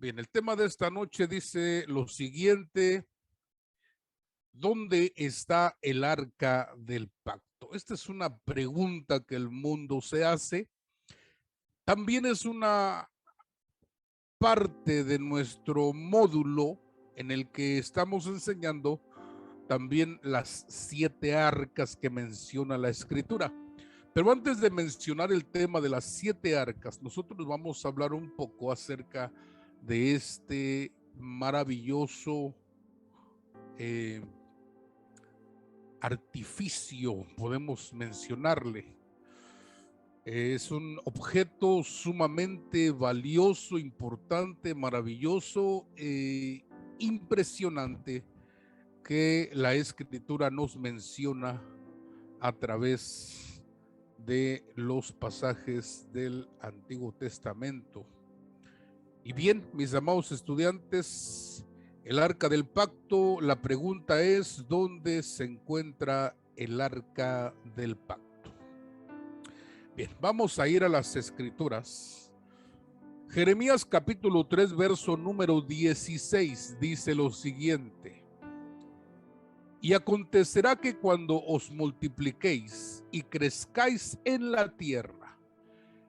Bien, el tema de esta noche dice lo siguiente: ¿dónde está el arca del pacto? Esta es una pregunta que el mundo se hace. También es una parte de nuestro módulo en el que estamos enseñando también las 7 arcas que menciona la escritura. Pero antes de mencionar el tema de las 7 arcas, nosotros vamos a hablar un poco acerca de este maravilloso artificio, podemos mencionarle. Es un objeto sumamente valioso, importante, maravilloso, impresionante, que la escritura nos menciona a través de los pasajes del Antiguo Testamento. Y bien, mis amados estudiantes, el arca del pacto, la pregunta es: ¿dónde se encuentra el arca del pacto? Bien, vamos a ir a las escrituras. Jeremías capítulo 3, verso número 16 dice lo siguiente: y acontecerá que cuando os multipliquéis y crezcáis en la tierra,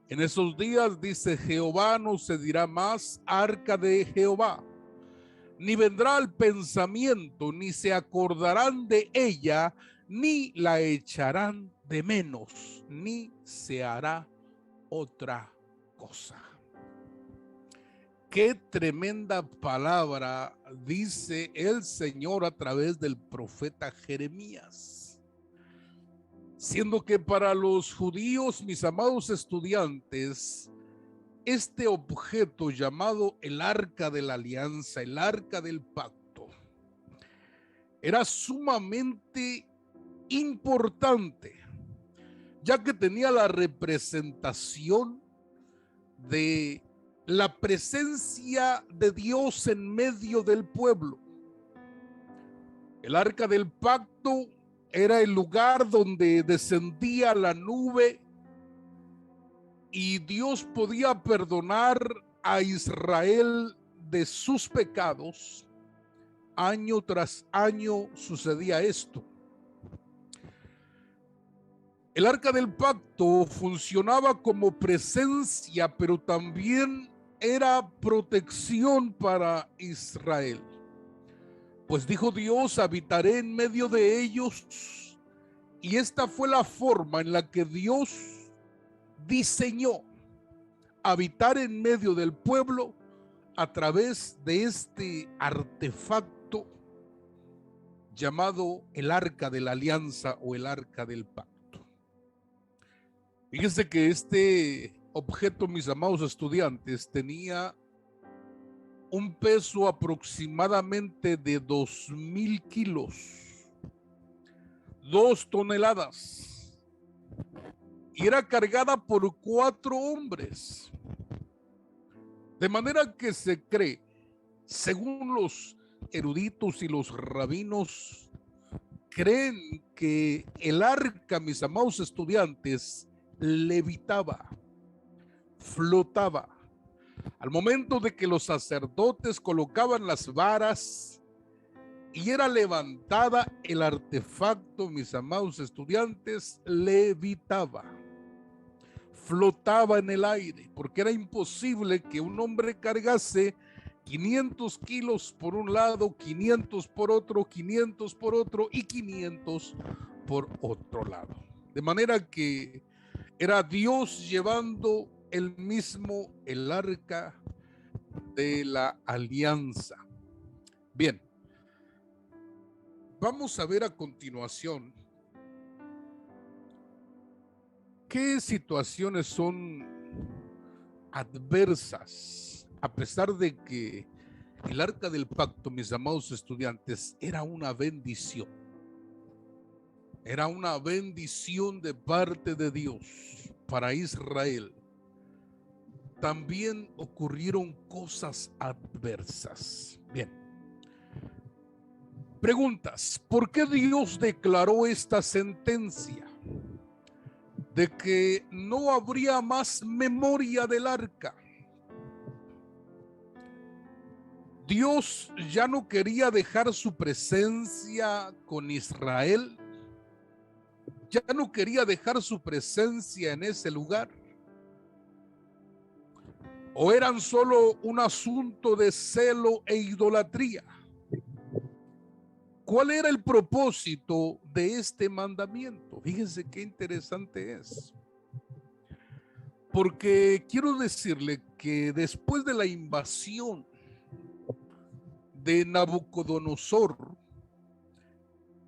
en esos días, dice Jehová, no se dirá más arca de Jehová, ni vendrá al pensamiento, ni se acordarán de ella, ni la echarán de menos, ni se hará otra cosa. Qué tremenda palabra dice el Señor a través del profeta Jeremías. Siendo que para los judíos, mis amados estudiantes, este objeto llamado el arca de la alianza, el arca del pacto, era sumamente importante, ya que tenía la representación de la presencia de Dios en medio del pueblo. El arca del pacto era el lugar donde descendía la nube y Dios podía perdonar a Israel de sus pecados. Año tras año sucedía esto. El arca del pacto funcionaba como presencia, pero también era protección para Israel. Pues dijo Dios: habitaré en medio de ellos. Y esta fue la forma en la que Dios diseñó habitar en medio del pueblo a través de este artefacto llamado el arca de la alianza o el arca del pacto. Fíjense que este objeto, mis amados estudiantes, tenía un peso aproximadamente de 2,000 kilos, 2 toneladas, y era cargada por 4 hombres. De manera que se cree, según los eruditos y los rabinos, creen que el arca, mis amados estudiantes, levitaba, flotaba. Al momento de que los sacerdotes colocaban las varas y era levantada, el artefacto, mis amados estudiantes, levitaba, flotaba en el aire, porque era imposible que un hombre cargase 500 kilos por un lado, 500 por otro, 500 por otro y 500 por otro lado. De manera que era Dios llevando él mismo el arca de la alianza. Bien, vamos a ver a continuación qué situaciones son adversas, a pesar de que el arca del pacto, mis amados estudiantes, era una bendición. Era una bendición de parte de Dios para Israel. También ocurrieron cosas adversas. Bien. Preguntas: ¿por qué Dios declaró esta sentencia de que no habría más memoria del arca? Dios ya no quería dejar su presencia con Israel, ya no quería dejar su presencia en ese lugar. ¿O eran solo un asunto de celo e idolatría? ¿Cuál era el propósito de este mandamiento? Fíjense qué interesante es. Porque quiero decirle que después de la invasión de Nabucodonosor,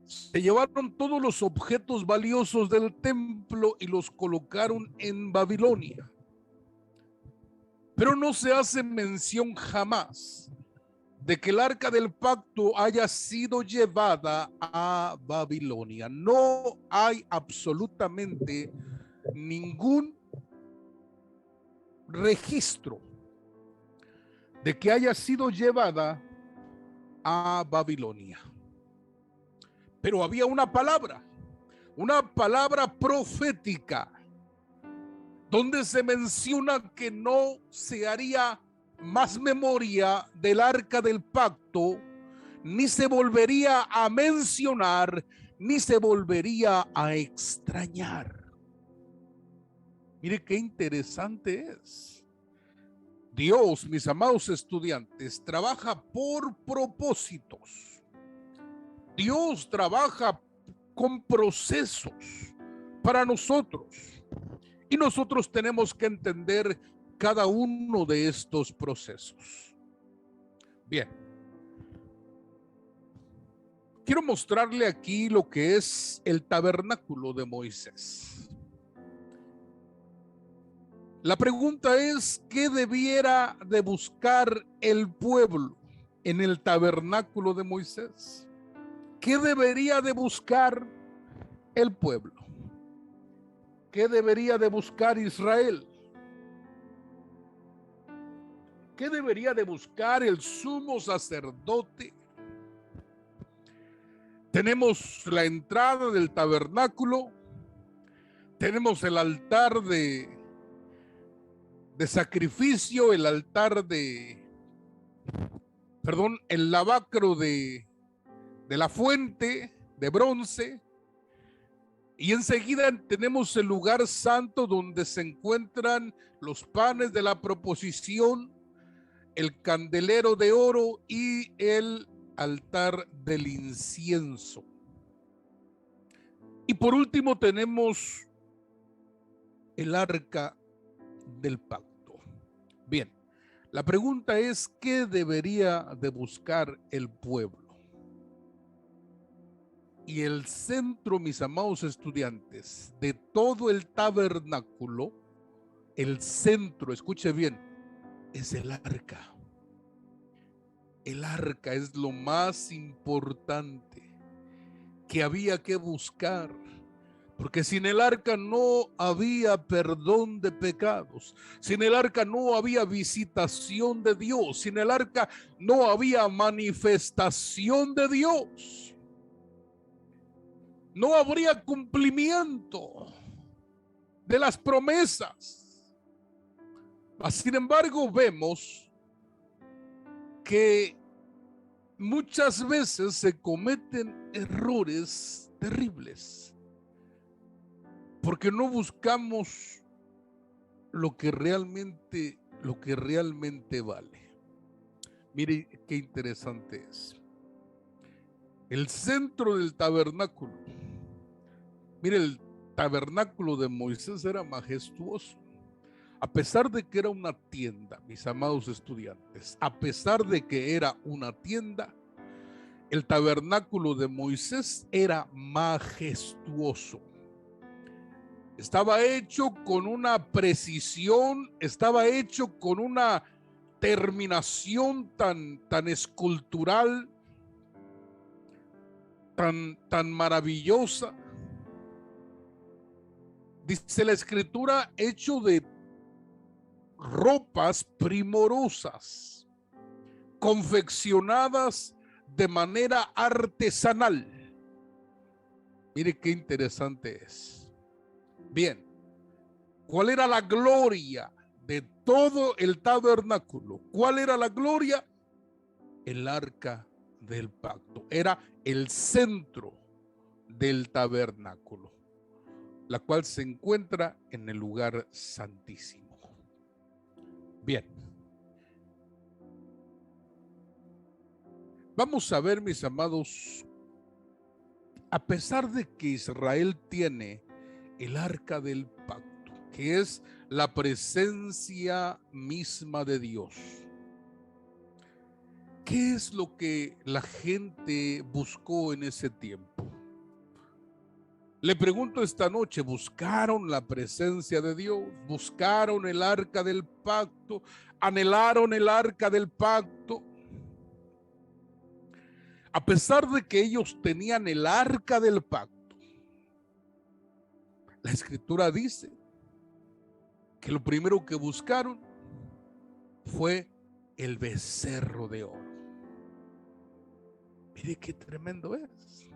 se llevaron todos los objetos valiosos del templo y los colocaron en Babilonia. Pero no se hace mención jamás de que el arca del pacto haya sido llevada a Babilonia. No hay absolutamente ningún registro de que haya sido llevada a Babilonia. Pero había una palabra profética, donde se menciona que no se haría más memoria del arca del pacto, ni se volvería a mencionar, ni se volvería a extrañar. Mire qué interesante es. Dios, mis amados estudiantes, trabaja por propósitos. Dios trabaja con procesos para nosotros. Y nosotros tenemos que entender cada uno de estos procesos. Bien. Quiero mostrarle aquí lo que es el tabernáculo de Moisés. La pregunta es, ¿qué debiera de buscar el pueblo en el tabernáculo de Moisés? ¿Qué debería de buscar el pueblo? ¿Qué debería de buscar Israel? ¿Qué debería de buscar el sumo sacerdote? Tenemos la entrada del tabernáculo, tenemos el altar de sacrificio, el altar el lavacro de la fuente de bronce, y enseguida tenemos el lugar santo donde se encuentran los panes de la proposición, el candelero de oro y el altar del incienso. Y por último tenemos el arca del pacto. Bien, la pregunta es, ¿qué debería de buscar el pueblo? Y el centro, mis amados estudiantes, de todo el tabernáculo, el centro, escuche bien, es el arca. El arca es lo más importante que había que buscar, porque sin el arca no había perdón de pecados, sin el arca no había visitación de Dios, sin el arca no había manifestación de Dios, no habría cumplimiento de las promesas. Sin embargo, vemos que muchas veces se cometen errores terribles porque no buscamos lo que realmente vale. Mire qué interesante es. El centro del tabernáculo. Mire, el tabernáculo de Moisés era majestuoso. A pesar de que era una tienda, mis amados estudiantes, a pesar de que era una tienda, el tabernáculo de Moisés era majestuoso. Estaba hecho con una precisión, estaba hecho con una terminación tan escultural, tan maravillosa. Dice la escritura, hecho de ropas primorosas, confeccionadas de manera artesanal. Mire qué interesante es. Bien, ¿cuál era la gloria de todo el tabernáculo? ¿Cuál era la gloria? el arca del pacto. Era el centro del tabernáculo, la cual se encuentra en el lugar santísimo. Bien. Vamos a ver, mis amados, a pesar de que Israel tiene el arca del pacto, que es la presencia misma de Dios, ¿qué es lo que la gente buscó en ese tiempo? Le pregunto esta noche, ¿buscaron la presencia de Dios? ¿Buscaron el arca del pacto? ¿Anhelaron el arca del pacto? A pesar de que ellos tenían el arca del pacto, la Escritura dice que lo primero que buscaron fue el becerro de oro. Mire qué tremendo es.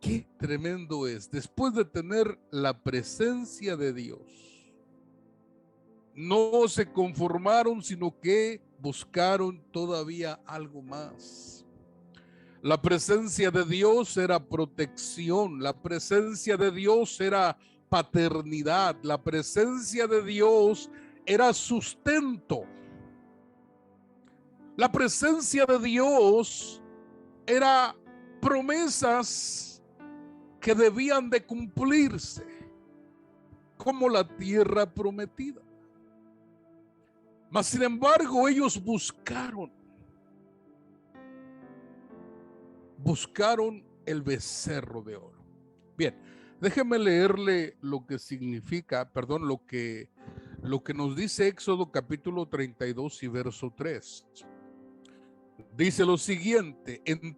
Qué tremendo es. Después de tener la presencia de Dios, no se conformaron, sino que buscaron todavía algo más. La presencia de Dios era protección, la presencia de Dios era paternidad, la presencia de Dios era sustento. La presencia de Dios era promesas que debían de cumplirse, como la tierra prometida. Mas sin embargo, ellos buscaron el becerro de oro. Bien, déjeme leerle lo que significa, lo que nos dice Éxodo capítulo 32 y verso 3. Dice lo siguiente: entonces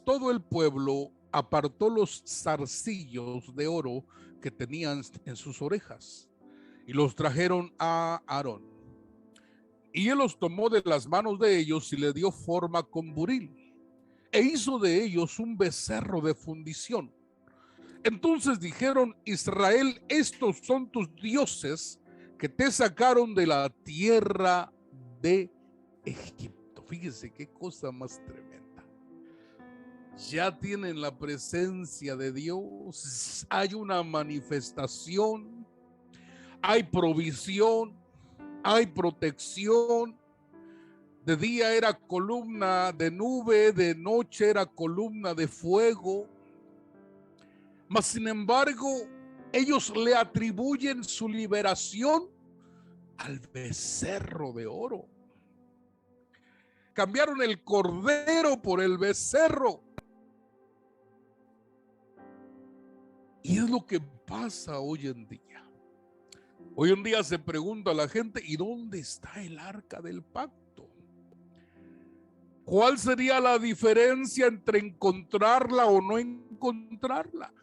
todo el pueblo apartó los zarcillos de oro que tenían en sus orejas y los trajeron a Aarón. Y él los tomó de las manos de ellos y le dio forma con buril, e hizo de ellos un becerro de fundición. Entonces dijeron: Israel, estos son tus dioses que te sacaron de la tierra de Egipto. Fíjese qué cosa más tremenda. Ya tienen la presencia de Dios, hay una manifestación, hay provisión, hay protección. De día era columna de nube, de noche era columna de fuego. Mas sin embargo, ellos le atribuyen su liberación al becerro de oro. Cambiaron el cordero por el becerro. Y es lo que pasa hoy en día. Hoy en día se pregunta a la gente: ¿y dónde está el arca del pacto? ¿Cuál sería la diferencia entre encontrarla o no encontrarla?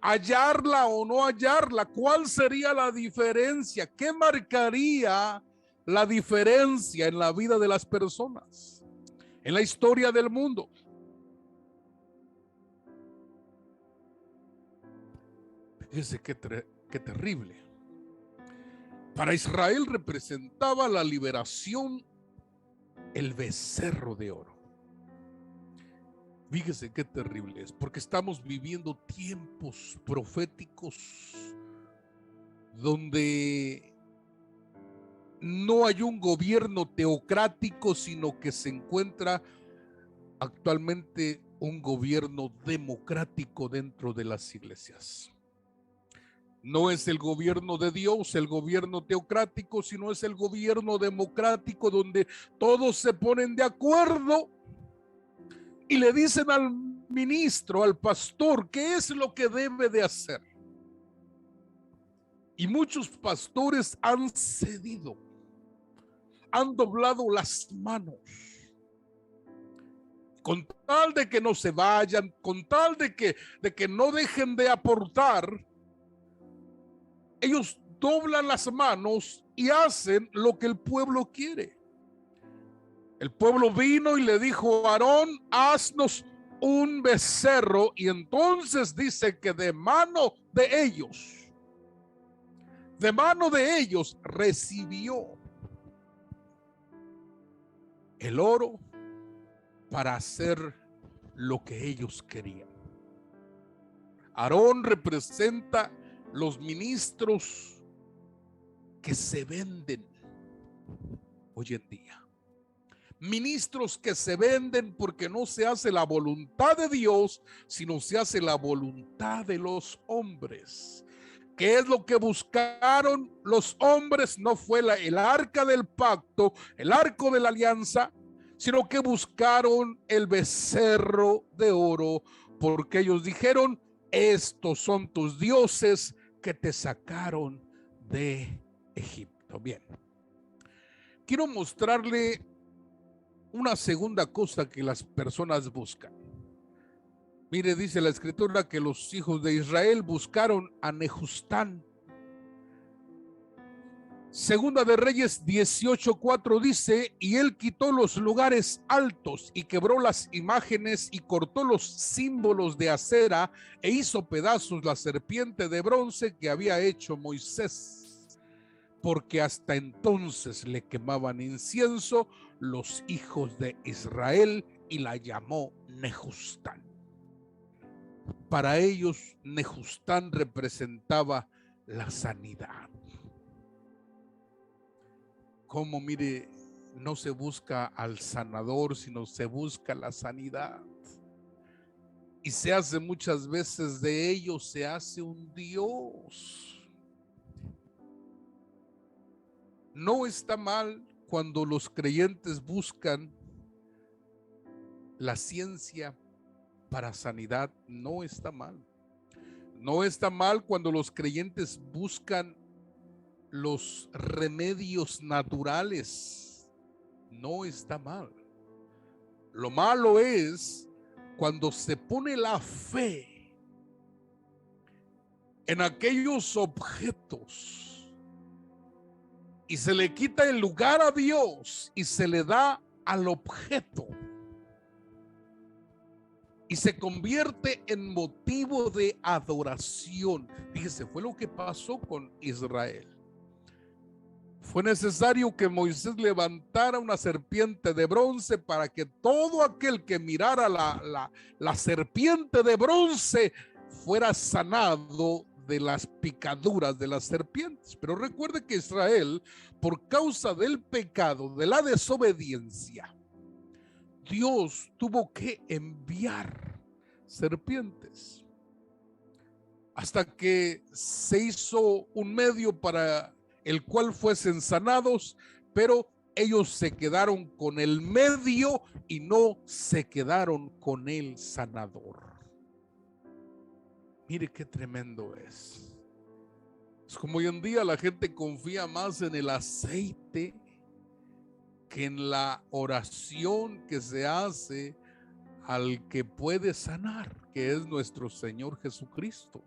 ¿Hallarla o no hallarla? ¿Cuál sería la diferencia? ¿Qué marcaría la diferencia en la vida de las personas, en la historia del mundo? Fíjese qué terrible. Para Israel representaba la liberación el becerro de oro. Fíjese qué terrible es, porque estamos viviendo tiempos proféticos donde no hay un gobierno teocrático, sino que se encuentra actualmente un gobierno democrático dentro de las iglesias. No es el gobierno de Dios, el gobierno teocrático, sino es el gobierno democrático, donde todos se ponen de acuerdo y le dicen al ministro, al pastor, qué es lo que debe de hacer. Y muchos pastores han cedido, han doblado las manos, con tal de que no se vayan, con tal de que no dejen de aportar. Ellos doblan las manos y hacen lo que el pueblo quiere. El pueblo vino y le dijo a Aarón: haznos un becerro. Y entonces dice que de mano de ellos recibió el oro para hacer lo que ellos querían. Aarón representa los ministros que se venden hoy en día. Ministros que se venden porque no se hace la voluntad de Dios, sino se hace la voluntad de los hombres. ¿Qué es lo que buscaron los hombres? No fue el arca del pacto, el arco de la alianza, sino que buscaron el becerro de oro, porque ellos dijeron: estos son tus dioses que te sacaron de Egipto. Bien, quiero mostrarle una segunda cosa que las personas buscan. Mire, dice la escritura que los hijos de Israel buscaron a Nehustán. Segunda de Reyes 18:4 dice: y él quitó los lugares altos y quebró las imágenes y cortó los símbolos de acera e hizo pedazos la serpiente de bronce que había hecho Moisés, porque hasta entonces le quemaban incienso los hijos de Israel, y la llamó Nehustán. Para ellos, Nehustán representaba la sanidad. Como, mire, no se busca al sanador, sino se busca la sanidad. Y se hace muchas veces de ellos, se hace un Dios. No está mal cuando los creyentes buscan la ciencia para sanidad, no está mal. No está mal cuando los creyentes buscan los remedios naturales, no está mal. Lo malo es cuando se pone la fe en aquellos objetos y se le quita el lugar a Dios y se le da al objeto y se convierte en motivo de adoración. Fíjese, fue lo que pasó con Israel. Fue necesario que Moisés levantara una serpiente de bronce para que todo aquel que mirara la serpiente de bronce fuera sanado de las picaduras de las serpientes. Pero recuerde que Israel, por causa del pecado, de la desobediencia, Dios tuvo que enviar serpientes hasta que se hizo un medio para el cual fuesen sanados, pero ellos se quedaron con el medio y no se quedaron con el sanador. Mire qué tremendo es. Es como hoy en día la gente confía más en el aceite que en la oración que se hace al que puede sanar, que es nuestro Señor Jesucristo.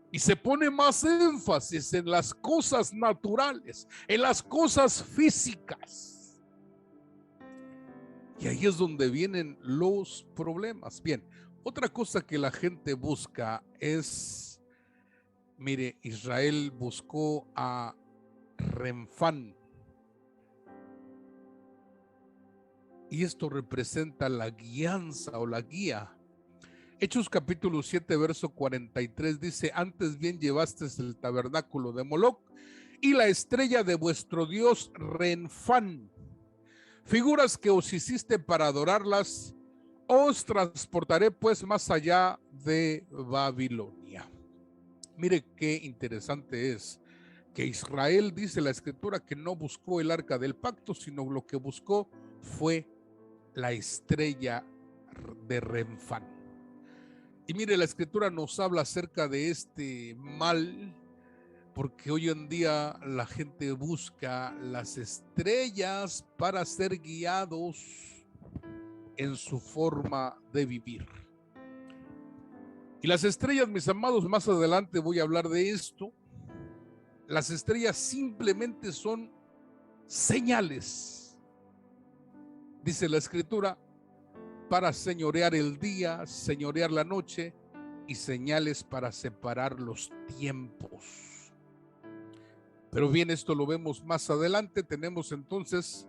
Y se pone más énfasis en las cosas naturales, en las cosas físicas. Y ahí es donde vienen los problemas. Bien, otra cosa que la gente busca es, mire, Israel buscó a Renfán. Y esto representa la guianza o la guía. Hechos capítulo 7, verso 43 dice: antes bien llevasteis el tabernáculo de Moloc y la estrella de vuestro dios Renfán, figuras que os hiciste para adorarlas, os transportaré pues más allá de Babilonia. Mire qué interesante es que Israel, dice la escritura, que no buscó el arca del pacto, sino lo que buscó fue la estrella de Renfán. Y mire, la escritura nos habla acerca de este mal, porque hoy en día la gente busca las estrellas para ser guiados en su forma de vivir. Y las estrellas, mis amados, más adelante voy a hablar de esto. Las estrellas simplemente son señales, dice la escritura, para señorear el día, señorear la noche, y señales para separar los tiempos. Pero bien, esto lo vemos más adelante. Tenemos entonces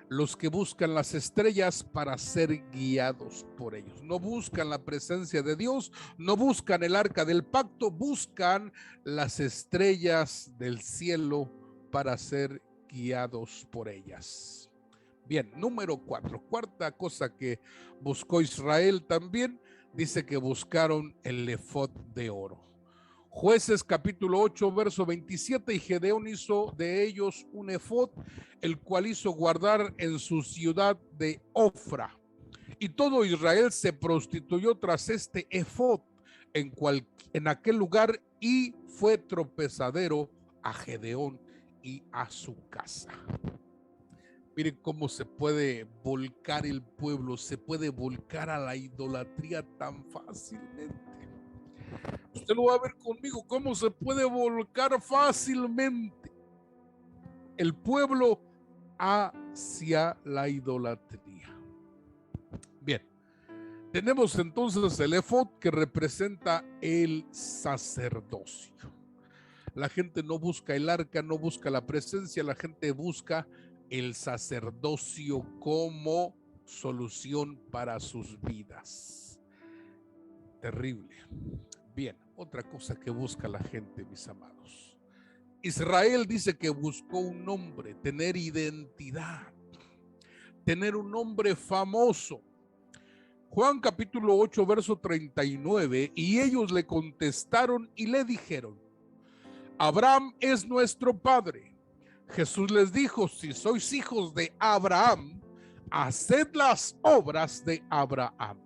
los que buscan las estrellas para ser guiados por ellos. No buscan la presencia de Dios, no buscan el arca del pacto, buscan las estrellas del cielo para ser guiados por ellas. Bien, número 4, cuarta cosa que buscó Israel también, dice que buscaron el efod de oro. Jueces capítulo 8, verso 27, y Gedeón hizo de ellos un efod, el cual hizo guardar en su ciudad de Ofra. Y todo Israel se prostituyó tras este efod en aquel lugar, y fue tropezadero a Gedeón y a su casa. Miren cómo se puede volcar el pueblo, se puede volcar a la idolatría tan fácilmente. Usted lo va a ver conmigo, cómo se puede volcar fácilmente el pueblo hacia la idolatría. Bien, tenemos entonces el efod, que representa el sacerdocio. La gente no busca el arca, no busca la presencia, la gente busca el sacerdocio como solución para sus vidas. Terrible. Bien, otra cosa que busca la gente, mis amados. Israel dice que buscó un nombre, tener identidad, tener un nombre famoso. Juan capítulo 8, verso 39, y ellos le contestaron y le dijeron: Abraham es nuestro padre. Jesús les dijo: si sois hijos de Abraham, haced las obras de Abraham.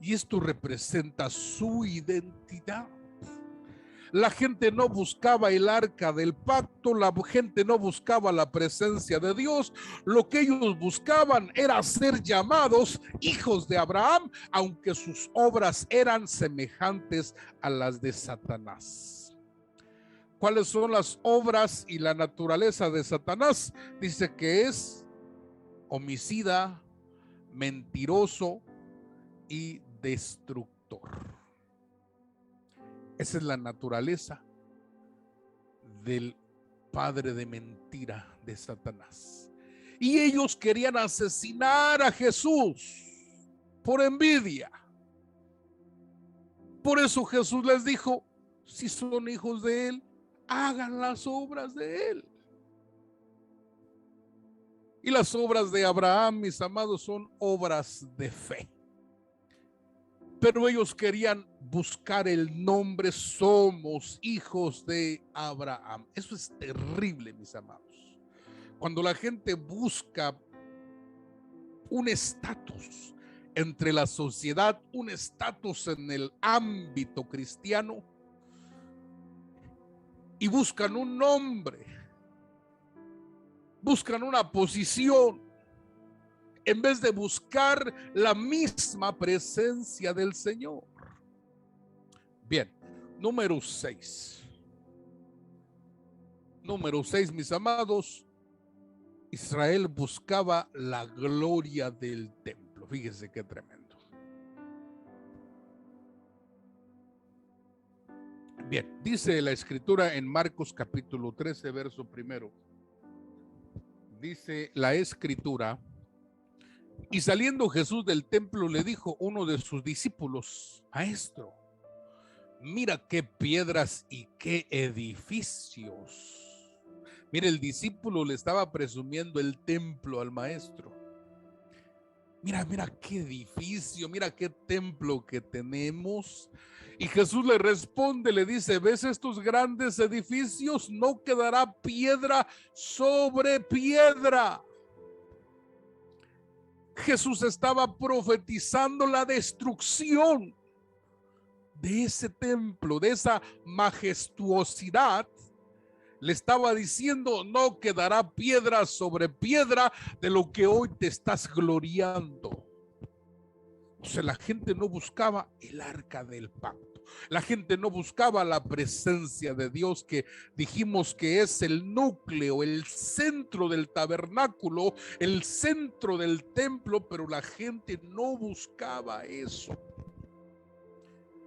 Y esto representa su identidad. La gente no buscaba el arca del pacto, la gente no buscaba la presencia de Dios. Lo que ellos buscaban era ser llamados hijos de Abraham, aunque sus obras eran semejantes a las de Satanás. ¿Cuáles son las obras y la naturaleza de Satanás? Dice que es homicida, mentiroso y destructor. Esa es la naturaleza del padre de mentira de Satanás. Y ellos querían asesinar a Jesús por envidia. Por eso Jesús les dijo: si son hijos de él, hagan las obras de él. Y las obras de Abraham, mis amados, son obras de fe. Pero ellos querían buscar el nombre: somos hijos de Abraham. Eso es terrible, mis amados. Cuando la gente busca un estatus entre la sociedad, un estatus en el ámbito cristiano, y buscan un nombre, buscan una posición, en vez de buscar la misma presencia del Señor. Bien, número 6. Número 6, mis amados. Israel buscaba la gloria del templo. Fíjense qué tremendo. Bien, dice la escritura en Marcos capítulo 13, verso 1. Dice la escritura: y saliendo Jesús del templo, le dijo uno de sus discípulos: Maestro, mira qué piedras y qué edificios. Mira, el discípulo le estaba presumiendo el templo al maestro. Mira qué edificio, mira qué templo que tenemos. Y Jesús le responde, le dice: ¿ves estos grandes edificios? No quedará piedra sobre piedra. Jesús estaba profetizando la destrucción de ese templo, de esa majestuosidad. Le estaba diciendo: no quedará piedra sobre piedra de lo que hoy te estás gloriando. O sea, la gente no buscaba el arca del pacto. La gente no buscaba la presencia de Dios, que dijimos que es el núcleo, el centro del tabernáculo, el centro del templo, pero la gente no buscaba eso,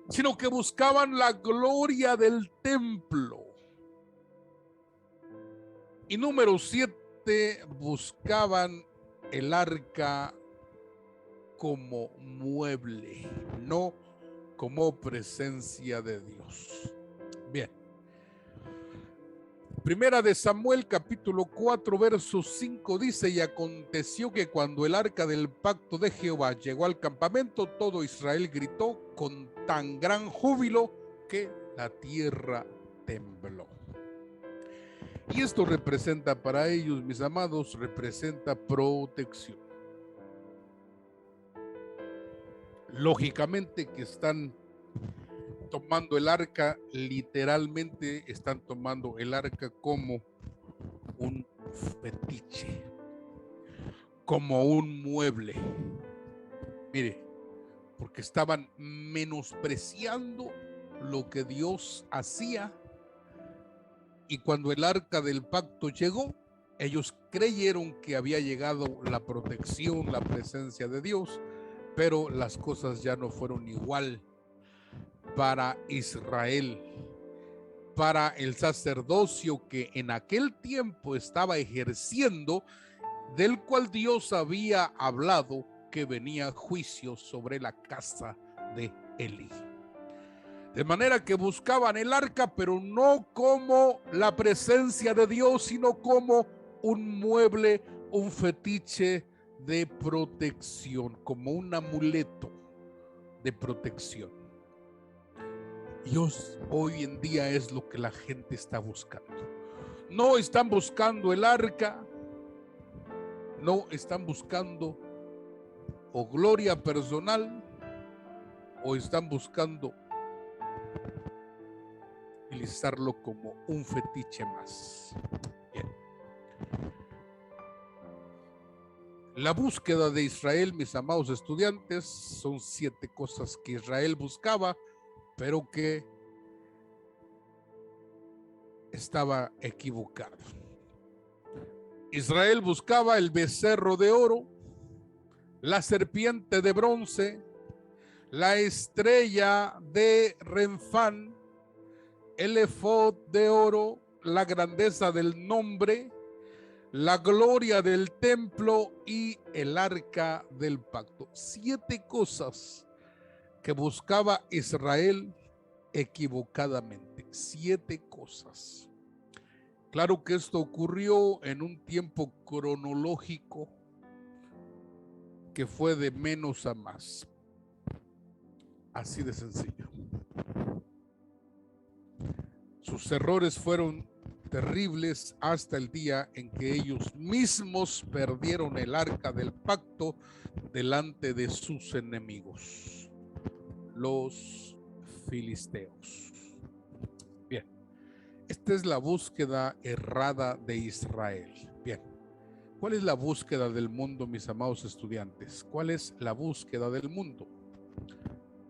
sino que buscaban la gloria del templo. Y número 7, Simplemente buscaban el arca como mueble, no como presencia de Dios. Bien. Primera de Samuel, capítulo 4, verso 5 dice: y aconteció que cuando el arca del pacto de Jehová llegó al campamento, todo Israel gritó con tan gran júbilo que la tierra tembló. Y esto representa para ellos, mis amados, representa protección. Lógicamente que están tomando el arca, literalmente están tomando el arca como un fetiche, como un mueble. Mire, porque estaban menospreciando lo que Dios hacía, y cuando el arca del pacto llegó, ellos creyeron que había llegado la protección, la presencia de Dios, pero las cosas ya no fueron igual para Israel, para el sacerdocio que en aquel tiempo estaba ejerciendo, del cual Dios había hablado que venía juicio sobre la casa de Elí. De manera que buscaban el arca, pero no como la presencia de Dios, sino como un mueble, un fetiche de protección, como un amuleto de protección. Y hoy en día es lo que la gente está buscando. No están buscando el arca, no están buscando o gloria personal, o están buscando utilizarlo como un fetiche más. Bien. La búsqueda de Israel, mis amados estudiantes, son 7 cosas que Israel buscaba, pero que estaba equivocado. Israel buscaba el becerro de oro, la serpiente de bronce, la estrella de Renfán, el efod de oro, la grandeza del nombre, la gloria del templo y el arca del pacto. 7 cosas que buscaba Israel equivocadamente. 7 cosas. Claro que esto ocurrió en un tiempo cronológico que fue de menos a más. Así de sencillo. Sus errores fueron terribles hasta el día en que ellos mismos perdieron el arca del pacto delante de sus enemigos, los filisteos. Bien, esta es la búsqueda errada de Israel. Bien, ¿cuál es la búsqueda del mundo, mis amados estudiantes? ¿Cuál es la búsqueda del mundo?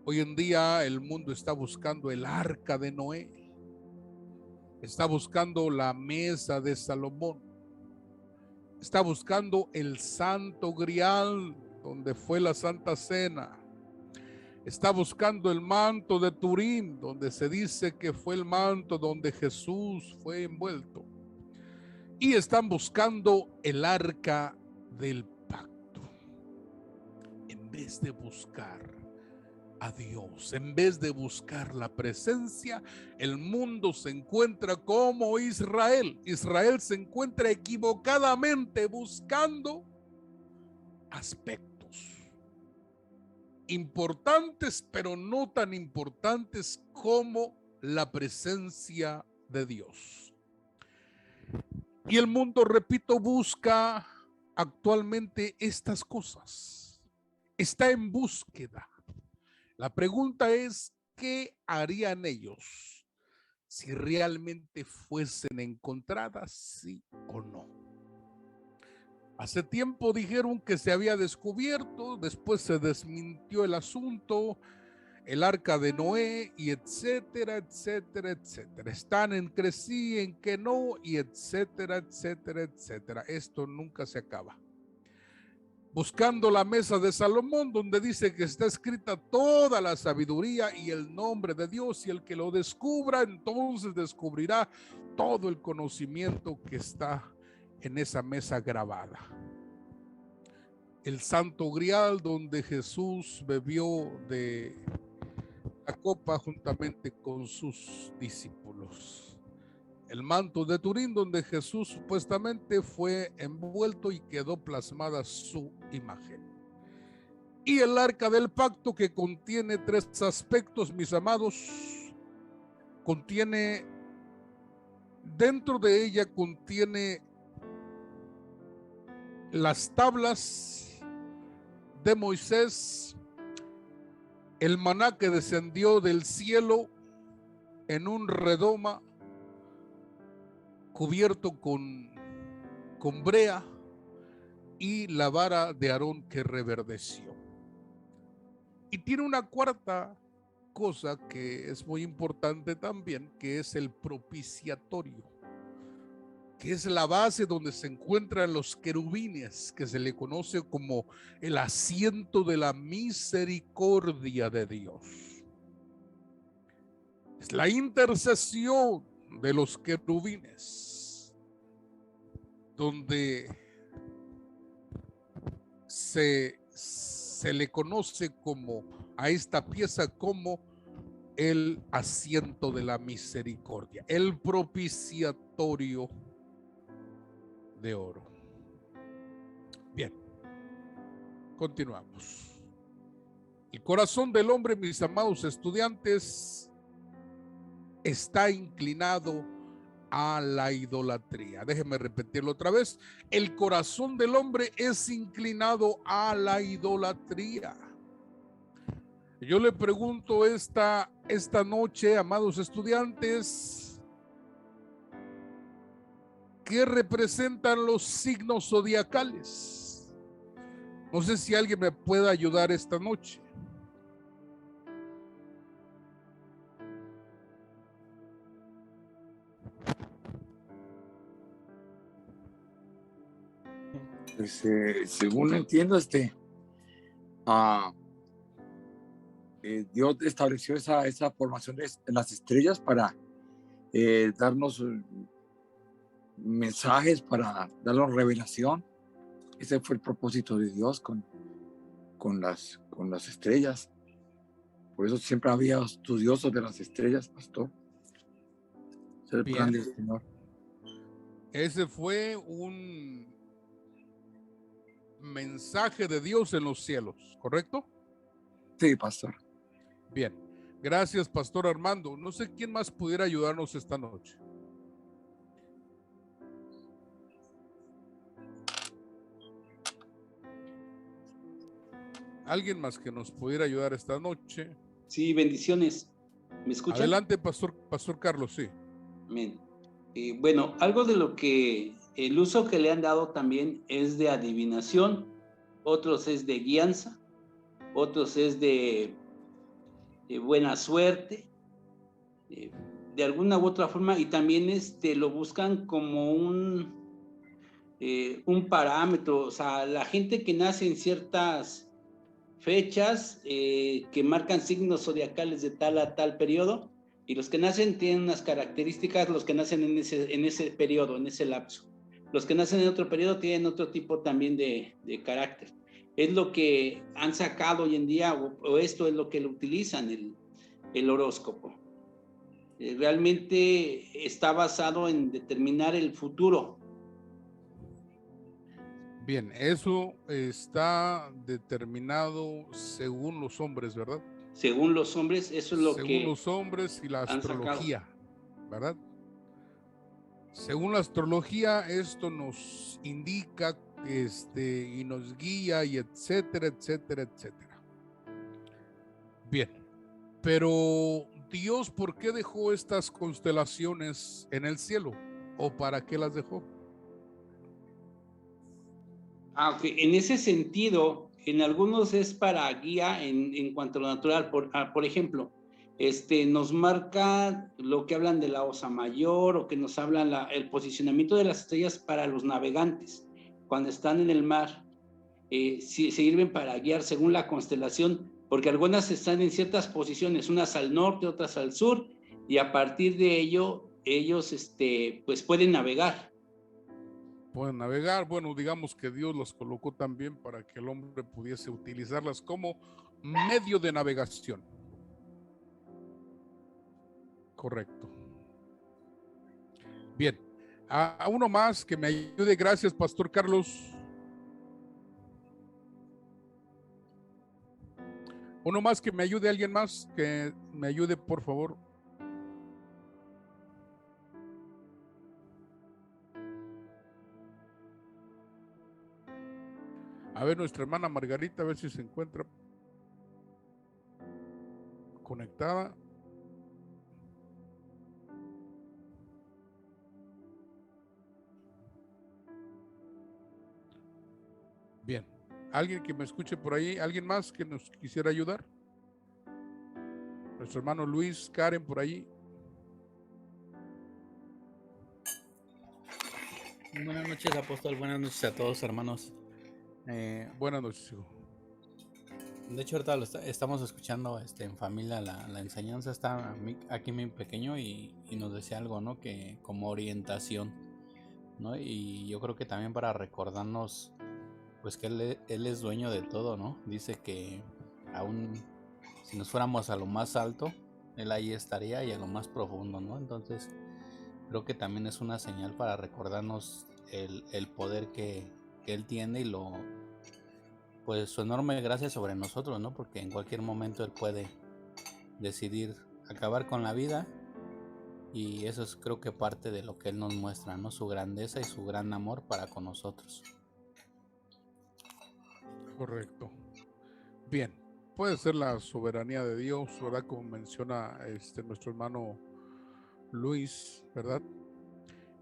Hoy en día el mundo está buscando el arca de Noé, está buscando la mesa de Salomón, está buscando el santo grial donde fue la Santa Cena, está buscando el manto de Turín, donde se dice que fue el manto donde Jesús fue envuelto, y están buscando el arca del pacto, en vez de buscar a Dios, en vez de buscar la presencia. El mundo se encuentra como Israel. Israel se encuentra equivocadamente buscando aspectos importantes, pero no tan importantes como la presencia de Dios. Y el mundo, repito, busca actualmente estas cosas. Está en búsqueda. La pregunta es, ¿qué harían ellos si realmente fuesen encontradas, sí o no? Hace tiempo dijeron que se había descubierto, después se desmintió el asunto, el arca de Noé, y etcétera, etcétera, etcétera. Están en que sí, en que no, y etcétera, etcétera, etcétera. Esto nunca se acaba. Buscando la mesa de Salomón, donde dice que está escrita toda la sabiduría y el nombre de Dios, y el que lo descubra, entonces descubrirá todo el conocimiento que está en esa mesa grabada. El Santo Grial, donde Jesús bebió de la copa juntamente con sus discípulos. El manto de Turín, donde Jesús supuestamente fue envuelto y quedó plasmada su imagen. Y el arca del pacto, que contiene 3 aspectos, mis amados. Contiene, dentro de ella contiene las tablas de Moisés, el maná que descendió del cielo en un redoma cubierto con brea, y la vara de Aarón que reverdeció. Y tiene una cuarta cosa que es muy importante también, que es el propiciatorio, que es la base donde se encuentran los querubines, que se le conoce como el asiento de la misericordia de Dios. Es la intercesión de los querubines, donde se le conoce como a esta pieza como el asiento de la misericordia, el propiciatorio de oro. Bien, continuamos. El corazón del hombre, mis amados estudiantes, está inclinado a la idolatría. Déjenme repetirlo otra vez. El corazón del hombre es inclinado a la idolatría. Yo le pregunto esta noche, amados estudiantes, ¿qué representan los signos zodiacales? No sé si alguien me puede ayudar esta noche. Pues, según entiendo, Dios estableció esa formación en las estrellas para darnos mensajes, para darnos revelación. Ese fue el propósito de Dios con las estrellas. Por eso siempre había estudiosos de las estrellas, pastor. Ese es el plan del Señor. Ese fue un mensaje de Dios en los cielos, ¿correcto? Sí, pastor. Bien, gracias, pastor Armando. No sé quién más pudiera ayudarnos esta noche. ¿Alguien más que nos pudiera ayudar esta noche? Sí, bendiciones. ¿Me escuchan? Adelante, pastor Carlos, sí. Amén. Bueno, algo de lo que el uso que le han dado también es de adivinación, otros es de guianza, otros es de buena suerte, de alguna u otra forma, y también lo buscan como un parámetro. O sea, la gente que nace en ciertas fechas que marcan signos zodiacales de tal a tal periodo, y los que nacen tienen unas características, los que nacen en ese periodo, en ese lapso. Los que nacen en otro periodo tienen otro tipo también de carácter. Es lo que han sacado hoy en día, o esto es lo que lo utilizan, el horóscopo. Realmente está basado en determinar el futuro. Bien, eso está determinado según los hombres, ¿verdad? Según los hombres, eso es lo que según los hombres y la astrología, ¿verdad? Según la astrología, esto nos indica y nos guía y etcétera, etcétera, etcétera. Bien, pero Dios, ¿por qué dejó estas constelaciones en el cielo? ¿O para qué las dejó? Okay. En ese sentido, en algunos es para guía en cuanto a lo natural. Por ejemplo, nos marca lo que hablan de la Osa Mayor, o que nos hablan el posicionamiento de las estrellas para los navegantes. Cuando están en el mar, sirven para guiar según la constelación, porque algunas están en ciertas posiciones, unas al norte, otras al sur, y a partir de ello, ellos pues pueden navegar. pueden navegar. Bueno, digamos que Dios las colocó también para que el hombre pudiese utilizarlas como medio de navegación. Correcto. Bien, a uno más que me ayude. Gracias, Pastor Carlos. Uno más que me ayude, alguien más que me ayude, por favor. A ver, nuestra hermana Margarita, a ver si se encuentra conectada. Bien, alguien que me escuche por ahí, alguien más que nos quisiera ayudar. Nuestro hermano Luis, Karen, por ahí. Buenas noches, apóstol. Buenas noches a todos, hermanos. Buenas noches, hijo. De hecho, ahorita estamos escuchando en familia la enseñanza. Está aquí mi pequeño y nos decía algo, ¿no? Que como orientación, ¿no? Y yo creo que también para recordarnos, pues que él es dueño de todo, ¿no? Dice que aún si nos fuéramos a lo más alto, él ahí estaría, y a lo más profundo, ¿no? Entonces, creo que también es una señal para recordarnos el poder que él tiene, y pues su enorme gracia sobre nosotros, ¿no? Porque en cualquier momento él puede decidir acabar con la vida, y eso es, creo que, parte de lo que él nos muestra, ¿no? Su grandeza y su gran amor para con nosotros. Correcto. Bien, puede ser la soberanía de Dios, ¿verdad? Como menciona nuestro hermano Luis, ¿verdad?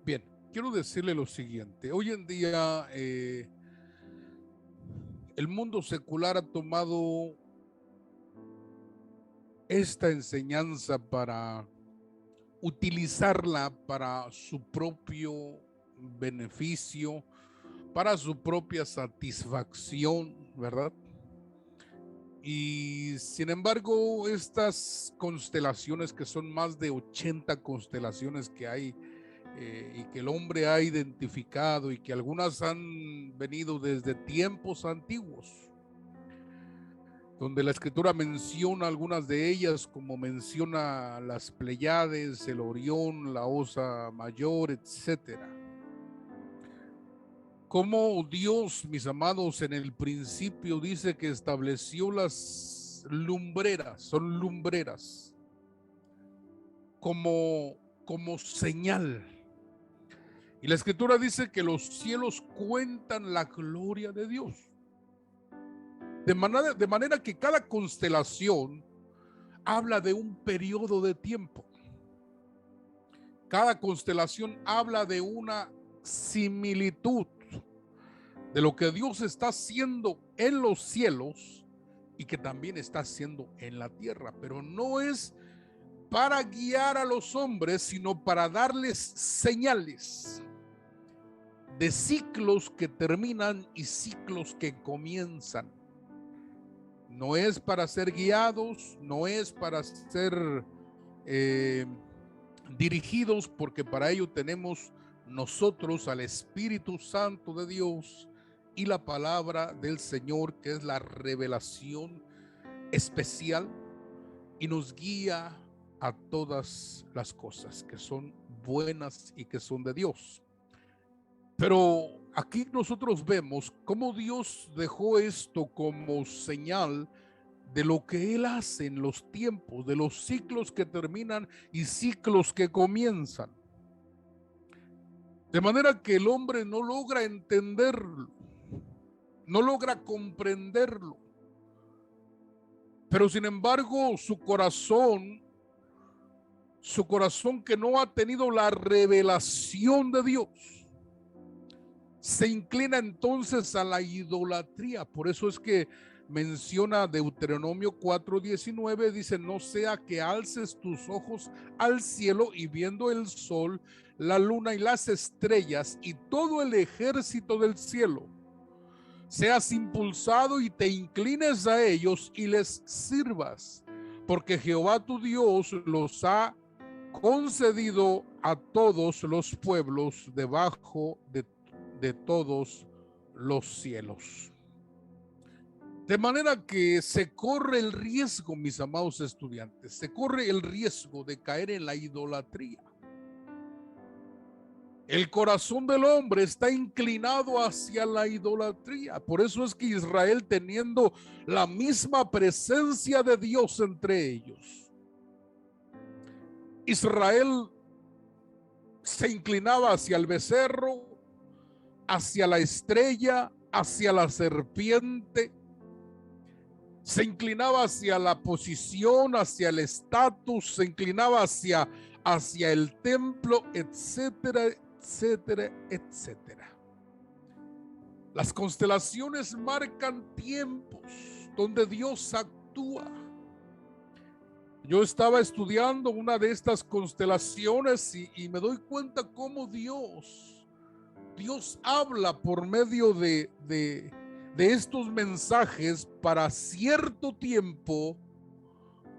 Bien, quiero decirle lo siguiente. Hoy en día el mundo secular ha tomado esta enseñanza para utilizarla para su propio beneficio, para su propia satisfacción, ¿verdad? Y sin embargo, estas constelaciones, que son más de 80 constelaciones que hay y que el hombre ha identificado, y que algunas han venido desde tiempos antiguos, donde la escritura menciona algunas de ellas, como menciona las Pleiades, el Orión, la Osa Mayor, etcétera. Como Dios, mis amados, en el principio dice que estableció las lumbreras, son lumbreras, como señal. Y la escritura dice que los cielos cuentan la gloria de Dios. De manera que cada constelación habla de un periodo de tiempo. Cada constelación habla de una similitud de lo que Dios está haciendo en los cielos y que también está haciendo en la tierra, pero no es para guiar a los hombres, sino para darles señales de ciclos que terminan y ciclos que comienzan. No es para ser guiados, no es para ser dirigidos, porque para ello tenemos nosotros al Espíritu Santo de Dios y la palabra del Señor, que es la revelación especial, y nos guía a todas las cosas que son buenas y que son de Dios. Pero aquí nosotros vemos cómo Dios dejó esto como señal de lo que Él hace en los tiempos, de los ciclos que terminan y ciclos que comienzan. De manera que el hombre no logra entenderlo, no logra comprenderlo. Pero sin embargo, su corazón que no ha tenido la revelación de Dios, se inclina entonces a la idolatría. Por eso es que menciona Deuteronomio 4:19, dice: no sea que alces tus ojos al cielo y viendo el sol, la luna y las estrellas y todo el ejército del cielo, seas impulsado y te inclines a ellos y les sirvas, porque Jehová tu Dios los ha concedido a todos los pueblos debajo de todos los cielos. De manera que se corre el riesgo, mis amados estudiantes, se corre el riesgo de caer en la idolatría. El corazón del hombre está inclinado hacia la idolatría. Por eso es que Israel, teniendo la misma presencia de Dios entre ellos, Israel se inclinaba hacia el becerro, hacia la estrella, hacia la serpiente, se inclinaba hacia la posición, hacia el estatus, se inclinaba hacia el templo, etcétera, etcétera, etcétera. Las constelaciones marcan tiempos donde Dios actúa. Yo estaba estudiando una de estas constelaciones y me doy cuenta cómo Dios habla por medio de estos mensajes para cierto tiempo,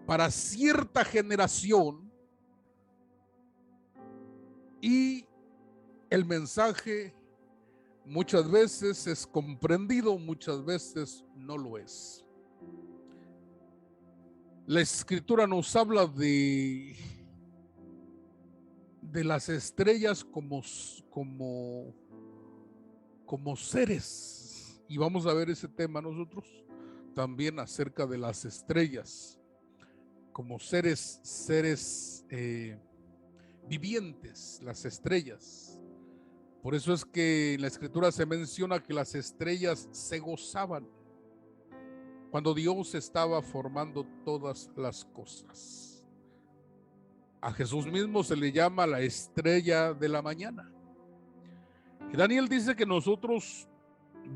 para cierta generación, y el mensaje muchas veces es comprendido, muchas veces no lo es. La Escritura nos habla de las estrellas como seres, y vamos a ver ese tema nosotros también acerca de las estrellas como seres vivientes, las estrellas. Por eso es que en la Escritura se menciona que las estrellas se gozaban cuando Dios estaba formando todas las cosas. A Jesús mismo se le llama la estrella de la mañana. Y Daniel dice que nosotros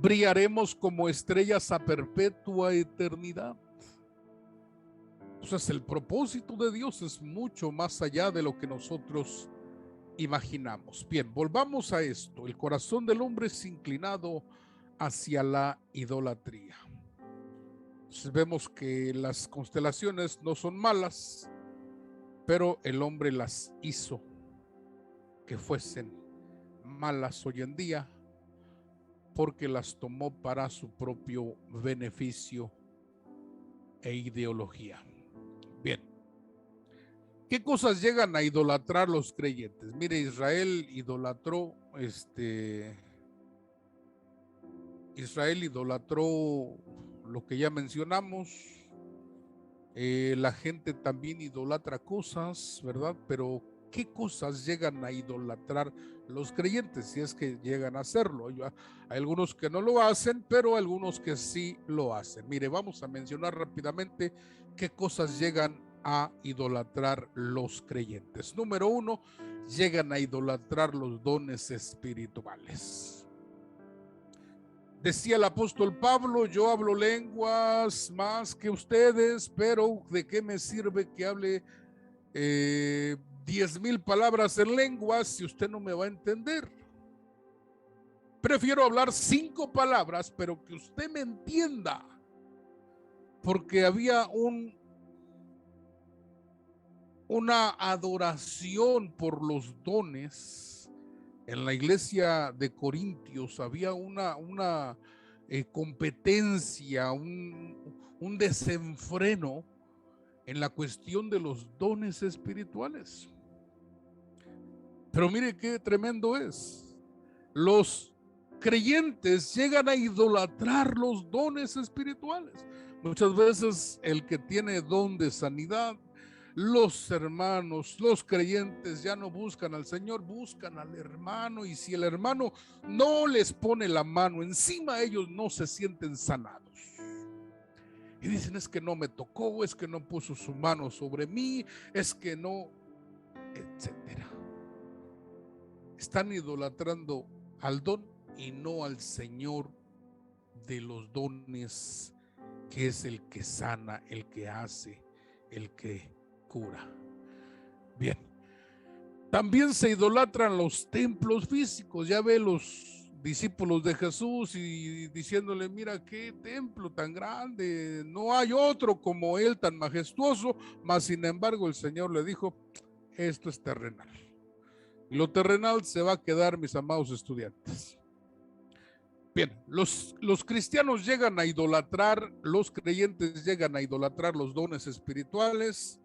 brillaremos como estrellas a perpetua eternidad. Entonces el propósito de Dios es mucho más allá de lo que nosotros imaginamos. Bien, volvamos a esto. El corazón del hombre es inclinado hacia la idolatría. Entonces vemos que las constelaciones no son malas, pero el hombre las hizo que fuesen malas hoy en día porque las tomó para su propio beneficio e ideología. Bien, ¿qué cosas llegan a idolatrar los creyentes? Mire, Israel idolatró lo que ya mencionamos. La gente también idolatra cosas, ¿verdad? Pero ¿qué cosas llegan a idolatrar los creyentes? Si es que llegan a hacerlo. Hay algunos que no lo hacen, pero algunos que sí lo hacen. Mire, vamos a mencionar rápidamente qué cosas llegan a idolatrar los creyentes. Número 1, llegan a idolatrar los dones espirituales. Decía el apóstol Pablo: yo hablo lenguas más que ustedes, pero ¿de qué me sirve que hable 10,000 palabras en lenguas si usted no me va a entender? Prefiero hablar 5 palabras, pero que usted me entienda, porque había una adoración por los dones. En la iglesia de Corintios había una competencia, un desenfreno en la cuestión de los dones espirituales. Pero mire qué tremendo es. Los creyentes llegan a idolatrar los dones espirituales. Muchas veces el que tiene don de sanidad, los hermanos, los creyentes ya no buscan al Señor, buscan al hermano, y si el hermano no les pone la mano encima, ellos no se sienten sanados. Y dicen: es que no me tocó, es que no puso su mano sobre mí, es que no, etcétera. Están idolatrando al don y no al Señor de los dones, que es el que sana, el que hace, el que cura. Bien, también se idolatran los templos físicos. Ya ve los discípulos de Jesús y diciéndole: mira qué templo tan grande, no hay otro como él tan majestuoso. Mas sin embargo el Señor le dijo: esto es terrenal, y lo terrenal se va a quedar, mis amados estudiantes. Bien, los cristianos llegan a idolatrar, los creyentes llegan a idolatrar los dones espirituales,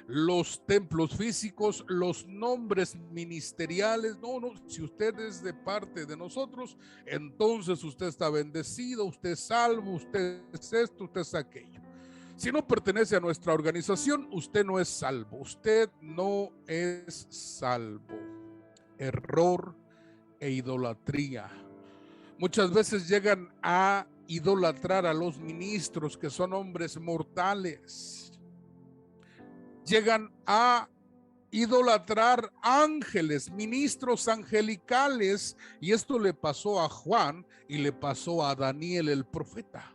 los templos físicos, los nombres ministeriales. No, si usted es de parte de nosotros, entonces usted está bendecido, usted es salvo, usted es esto, usted es aquello. Si no pertenece a nuestra organización, usted no es salvo, usted no es salvo. Error e idolatría. Muchas veces llegan a idolatrar a los ministros, que son hombres mortales. Llegan a idolatrar ángeles, ministros angelicales, y esto le pasó a Juan y le pasó a Daniel el profeta.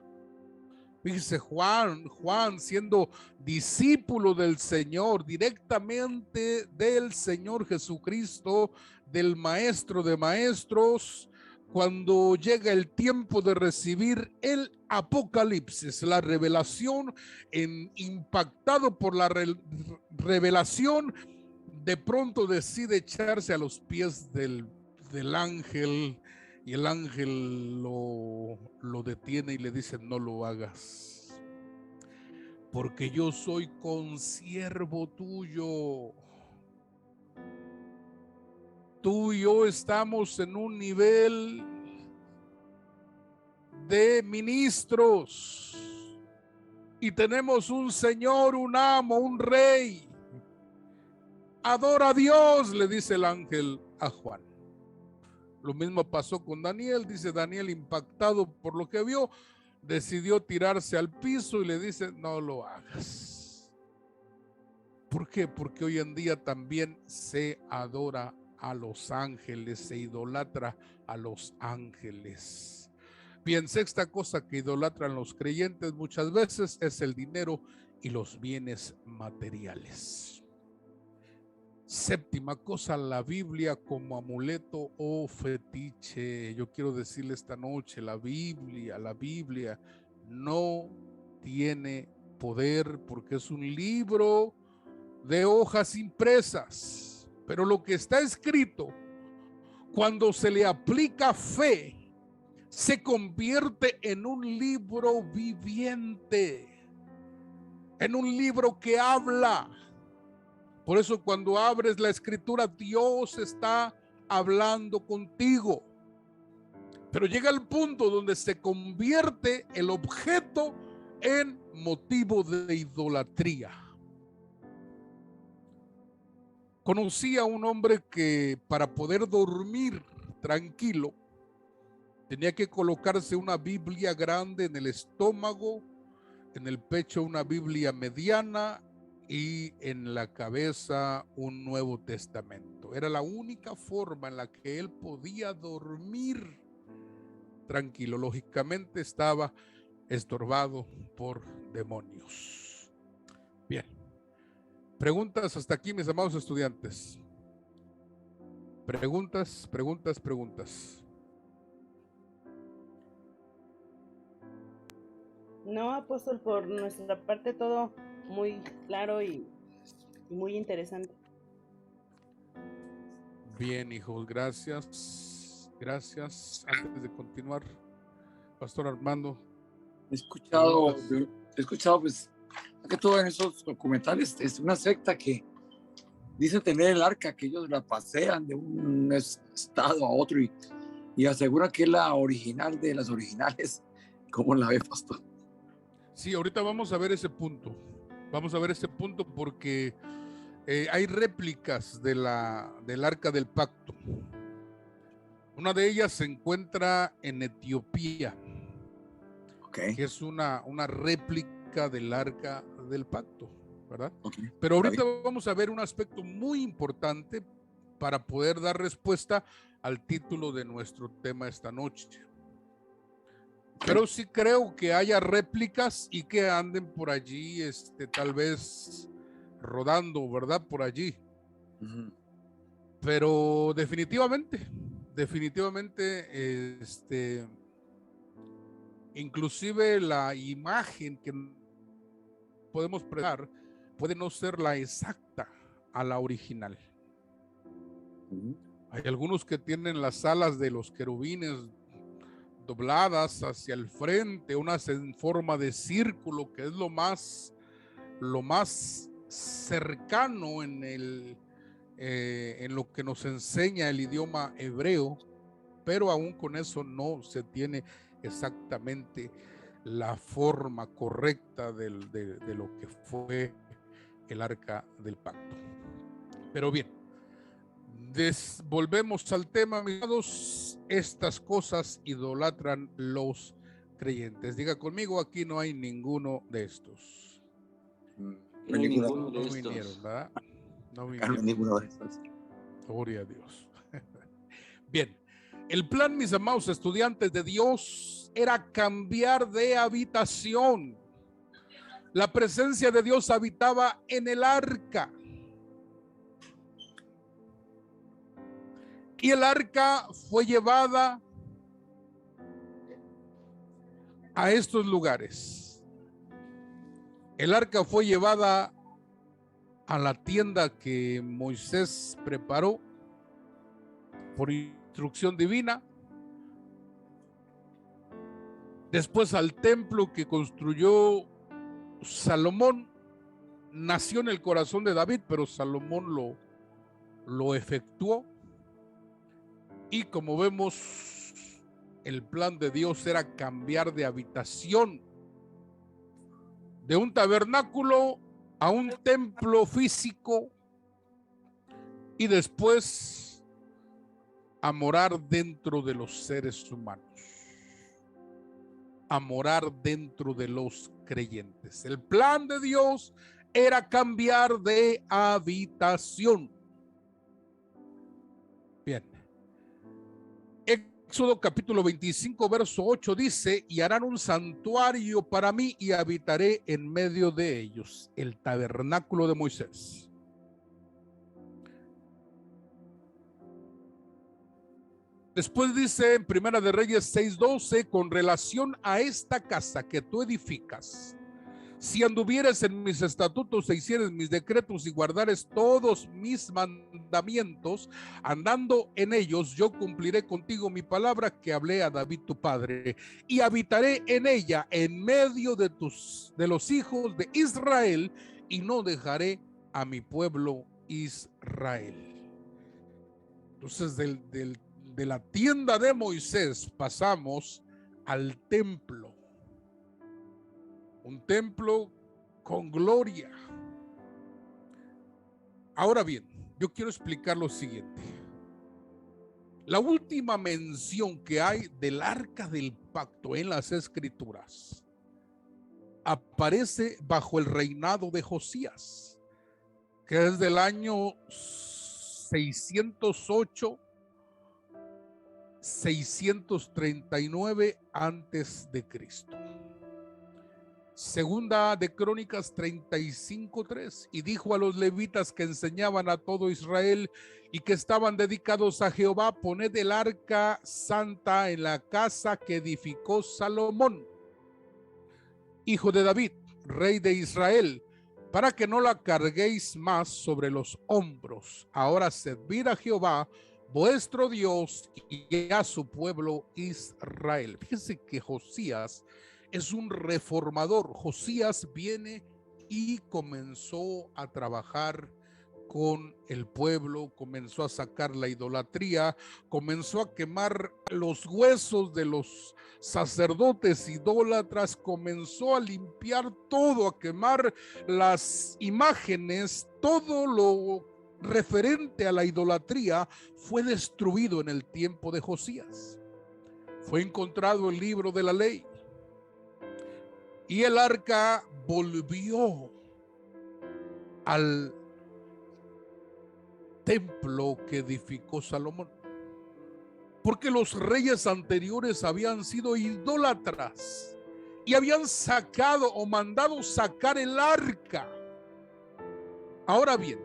Fíjese, Juan siendo discípulo del Señor, directamente del Señor Jesucristo, del Maestro de Maestros, cuando llega el tiempo de recibir el Apocalipsis, la revelación, impactado por la revelación, de pronto decide echarse a los pies del ángel, y el ángel lo detiene y le dice: no lo hagas, porque yo soy consiervo tuyo. Tú y yo estamos en un nivel de ministros y tenemos un Señor, un amo, un rey. Adora a Dios, le dice el ángel a Juan. Lo mismo pasó con Daniel. Dice Daniel, impactado por lo que vio, decidió tirarse al piso y le dice: no lo hagas. ¿Por qué? Porque hoy en día también se adora a los ángeles, se idolatra a los ángeles. Bien, sexta cosa que idolatran los creyentes muchas veces es el dinero y los bienes materiales. Séptima cosa, la Biblia como amuleto o fetiche. Yo quiero decirle esta noche, la Biblia no tiene poder, porque es un libro de hojas impresas, pero lo que está escrito, cuando se le aplica fe, se convierte en un libro viviente, en un libro que habla. Por eso cuando abres la escritura, Dios está hablando contigo. Pero llega el punto donde se convierte el objeto en motivo de idolatría. Conocí a un hombre que para poder dormir tranquilo tenía que colocarse una Biblia grande en el estómago, en el pecho una Biblia mediana y en la cabeza un Nuevo Testamento. Era la única forma en la que él podía dormir tranquilo. Lógicamente estaba estorbado por demonios. Bien. Preguntas hasta aquí, mis amados estudiantes. Preguntas. No, apóstol, por nuestra parte todo muy claro y muy interesante. Bien, hijos, gracias. Antes de continuar, Pastor Armando. He escuchado pues, que todo en esos documentales es una secta que dice tener el arca, que ellos la pasean de un estado a otro y aseguran que es la original de las originales. ¿Cómo la ve, pastor? Sí, ahorita vamos a ver ese punto. Porque hay réplicas del Arca del Pacto. Una de ellas se encuentra en Etiopía, que es una réplica del Arca del Pacto, ¿verdad? Pero ahorita vamos a ver un aspecto muy importante para poder dar respuesta al título de nuestro tema esta noche. Pero sí creo que haya réplicas y que anden por allí, tal vez rodando, ¿verdad? Por allí. Pero definitivamente, inclusive la imagen que podemos prestar puede no ser la exacta a la original. Hay algunos que tienen las alas de los querubines dobladas hacia el frente, unas en forma de círculo, que es lo más cercano en lo que nos enseña el idioma hebreo, pero aún con eso no se tiene exactamente la forma correcta de lo que fue el arca del pacto. Pero bien, volvemos al tema, amigos. Estas cosas idolatran los creyentes. Diga conmigo, aquí no hay ninguno de estos. No hay ninguno de No estos. vinieron, ¿verdad? No No, vinieron. ninguno de estos. Gloria a Dios. Bien, el plan, mis amados estudiantes de Dios, era cambiar de habitación. La presencia de Dios habitaba en el arca. Y el arca fue llevada a estos lugares. El arca fue llevada a la tienda que Moisés preparó por instrucción divina. Después al templo que construyó Salomón. Nació en el corazón de David, pero Salomón lo efectuó. Y como vemos, el plan de Dios era cambiar de habitación, de un tabernáculo a un templo físico, y después a morar dentro de los seres humanos, a morar dentro de los creyentes. El plan de Dios era cambiar de habitación. Bien. Éxodo capítulo 25, verso 8 dice: y harán un santuario para mí y habitaré en medio de ellos. El tabernáculo de Moisés. Después dice en Primera de Reyes 6:12: con relación a esta casa que tú edificas, si anduvieres en mis estatutos e hicieres mis decretos y guardares todos mis mandamientos, andando en ellos, yo cumpliré contigo mi palabra que hablé a David tu padre, y habitaré en ella en medio de los hijos de Israel, y no dejaré a mi pueblo Israel. Entonces de la tienda de Moisés pasamos al templo. Un templo con gloria. Ahora bien, yo quiero explicar lo siguiente. La última mención que hay del arca del pacto en las escrituras aparece bajo el reinado de Josías, que es del año 639 antes de Cristo. Segunda de Crónicas 35:3: y dijo a los levitas que enseñaban a todo Israel y que estaban dedicados a Jehová: poned el arca santa en la casa que edificó Salomón, hijo de David, rey de Israel, para que no la carguéis más sobre los hombros. Ahora servid a Jehová vuestro Dios y a su pueblo Israel. Fíjense que Josías es un reformador. Josías viene y comenzó a trabajar con el pueblo, comenzó a sacar la idolatría, comenzó a quemar los huesos de los sacerdotes idólatras, comenzó a limpiar todo, a quemar las imágenes. Todo lo referente a la idolatría fue destruido en el tiempo de Josías. Fue encontrado el libro de la ley y el arca volvió al templo que edificó Salomón, porque los reyes anteriores habían sido idólatras y habían sacado o mandado sacar el arca. Ahora bien,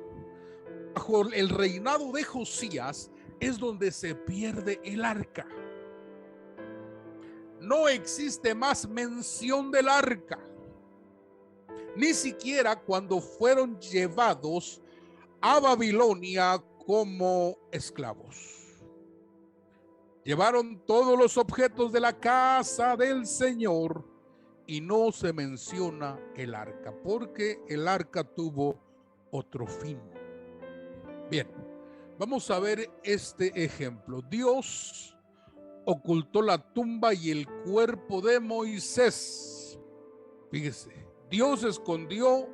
bajo el reinado de Josías es donde se pierde el arca. No existe más mención del arca, ni siquiera cuando fueron llevados a Babilonia como esclavos. Llevaron todos los objetos de la casa del Señor y no se menciona el arca, porque el arca tuvo otro fin. Bien, vamos a ver este ejemplo. Dios ocultó la tumba y el cuerpo de Moisés. Fíjese, Dios escondió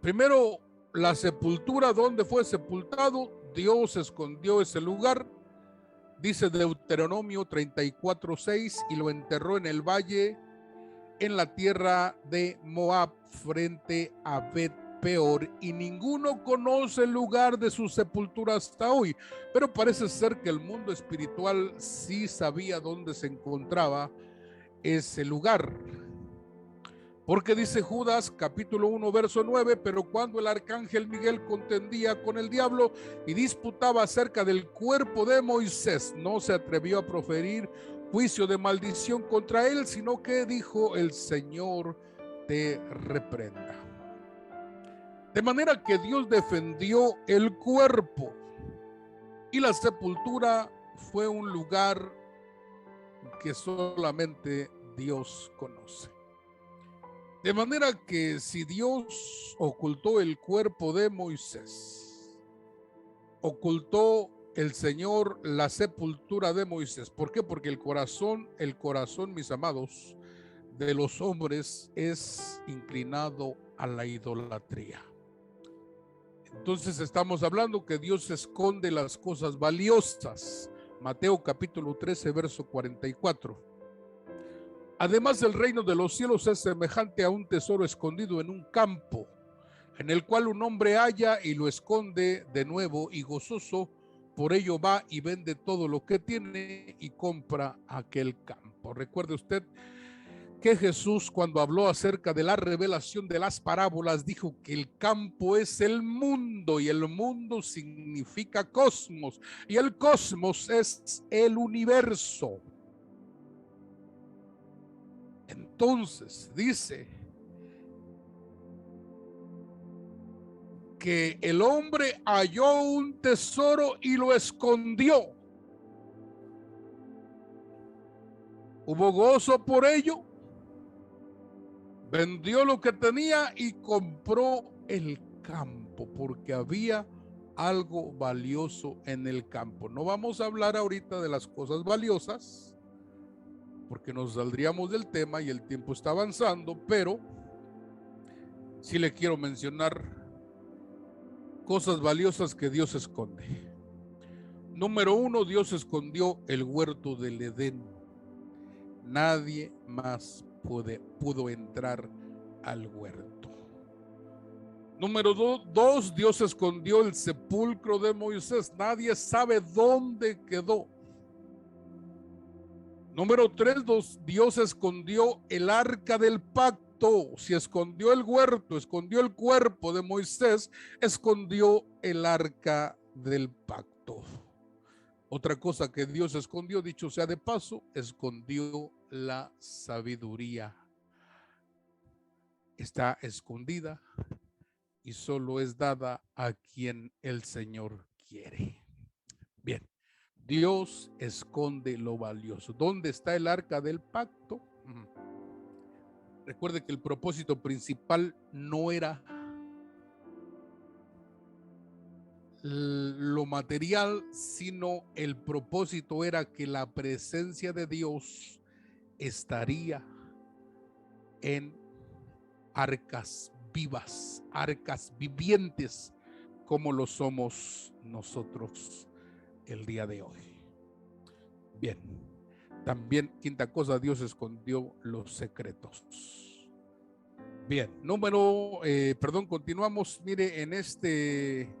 primero la sepultura donde fue sepultado. Dios escondió ese lugar. Dice Deuteronomio 34:6, y lo enterró en el valle, en la tierra de Moab, frente a Bet-peor, y ninguno conoce el lugar de su sepultura hasta hoy. Pero parece ser que el mundo espiritual sí sabía dónde se encontraba ese lugar. Porque dice Judas capítulo 1 verso 9, pero cuando el arcángel Miguel contendía con el diablo y disputaba acerca del cuerpo de Moisés, no se atrevió a proferir juicio de maldición contra él, sino que dijo: el Señor te reprenda. De manera que Dios defendió el cuerpo, y la sepultura fue un lugar que solamente Dios conoce. De manera que si Dios ocultó el cuerpo de Moisés, ocultó el Señor la sepultura de Moisés. ¿Por qué? Porque el corazón, mis amados, de los hombres es inclinado a la idolatría. Entonces estamos hablando que Dios esconde las cosas valiosas. Mateo capítulo 13, verso 44. Además, el reino de los cielos es semejante a un tesoro escondido en un campo, en el cual un hombre halla y lo esconde de nuevo, y gozoso por ello va y vende todo lo que tiene y compra aquel campo. Recuerde usted que Jesús, cuando habló acerca de la revelación de las parábolas, dijo que el campo es el mundo, y el mundo significa cosmos, y el cosmos es el universo. Entonces dice que el hombre halló un tesoro y lo escondió. Hubo gozo por ello, vendió lo que tenía y compró el campo, porque había algo valioso en el campo. No vamos a hablar ahorita de las cosas valiosas, porque nos saldríamos del tema y el tiempo está avanzando, pero sí le quiero mencionar cosas valiosas que Dios esconde. Número 1, Dios escondió el huerto del Edén. Nadie más pudo entrar al huerto. Número 2, Dios escondió el sepulcro de Moisés. Nadie sabe dónde quedó. Número 3, Dios escondió el arca del pacto. Si escondió el huerto, escondió el cuerpo de Moisés, escondió el arca del pacto. Otra cosa que Dios escondió, dicho sea de paso, escondió la sabiduría. Está escondida y solo es dada a quien el Señor quiere. Bien. Dios esconde lo valioso. ¿Dónde está el arca del pacto? Recuerde que el propósito principal no era lo material, sino el propósito era que la presencia de Dios estaría en arcas vivas, arcas vivientes, como lo somos nosotros el día de hoy. Bien, también quinta cosa, Dios escondió los secretos. Bien, continuamos. Mire, en este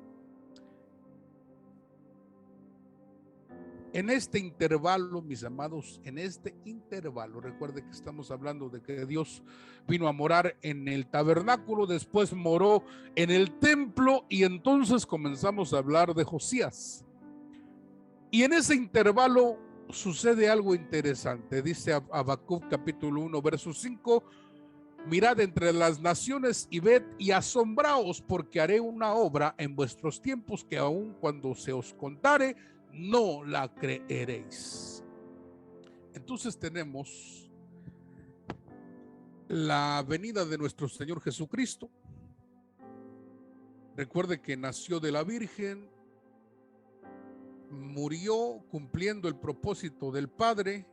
intervalo, mis amados, recuerde que estamos hablando de que Dios vino a morar en el tabernáculo, después moró en el templo, y entonces comenzamos a hablar de Josías. Y en ese intervalo sucede algo interesante. Dice Habacuc capítulo 1 verso 5: mirad entre las naciones y ved y asombraos, porque haré una obra en vuestros tiempos que aun cuando se os contare no la creeréis. Entonces tenemos la venida de nuestro Señor Jesucristo. Recuerde que nació de la Virgen, murió cumpliendo el propósito del Padre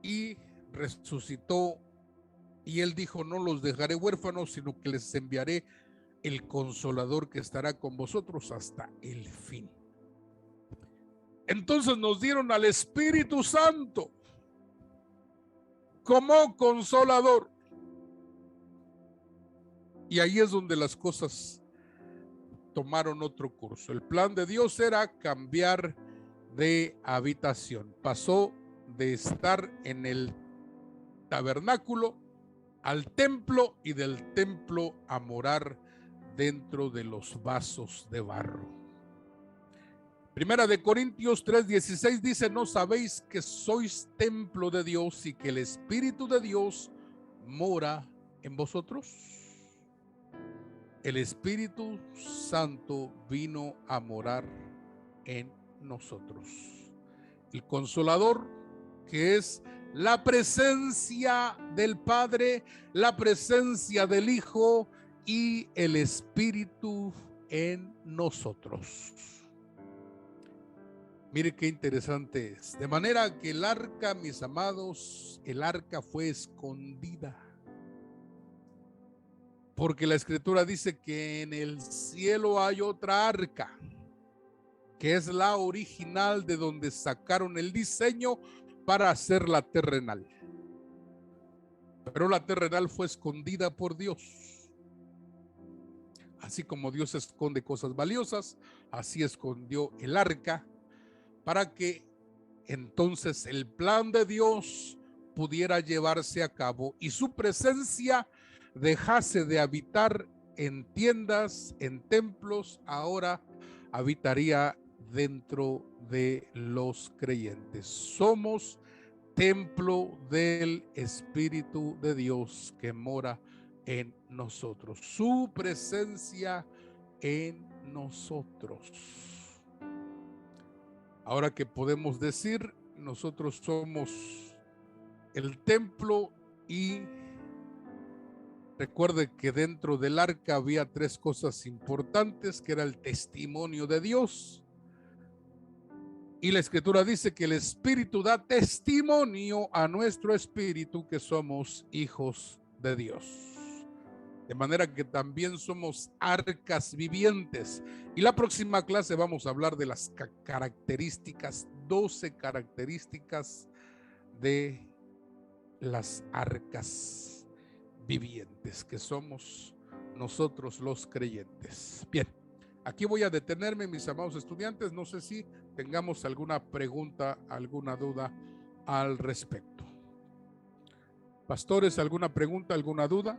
y resucitó. Y Él dijo: no los dejaré huérfanos, sino que les enviaré el Consolador que estará con vosotros hasta el fin. Entonces nos dieron al Espíritu Santo como Consolador. Y ahí es donde las cosas tomaron otro curso. El plan de Dios era cambiar de habitación. Pasó de estar en el tabernáculo al templo, y del templo a morar dentro de los vasos de barro. Primera de Corintios 3:16 dice: ¿no sabéis que sois templo de Dios y que el Espíritu de Dios mora en vosotros? El Espíritu Santo vino a morar en nosotros. El Consolador, que es la presencia del Padre, la presencia del Hijo y el Espíritu en nosotros. Mire qué interesante es. De manera que el arca, mis amados, el arca fue escondida. Porque la Escritura dice que en el cielo hay otra arca, que es la original, de donde sacaron el diseño para hacer la terrenal. Pero la terrenal fue escondida por Dios. Así como Dios esconde cosas valiosas, así escondió el arca, para que entonces el plan de Dios pudiera llevarse a cabo y su presencia dejase de habitar en tiendas, en templos, ahora habitaría dentro de los creyentes. Somos templo del Espíritu de Dios que mora en nosotros. Su presencia en nosotros. Ahora que podemos decir, nosotros somos el templo. Y recuerde que dentro del arca había tres cosas importantes, que era el testimonio de Dios. Y la Escritura dice que el Espíritu da testimonio a nuestro espíritu que somos hijos de Dios. De manera que también somos arcas vivientes. Y la próxima clase vamos a hablar de las características, 12 características de las arcas vivientes que somos nosotros los creyentes. Bien, aquí voy a detenerme, mis amados estudiantes. No sé si tengamos alguna pregunta, alguna duda al respecto. Pastores, ¿alguna pregunta, alguna duda?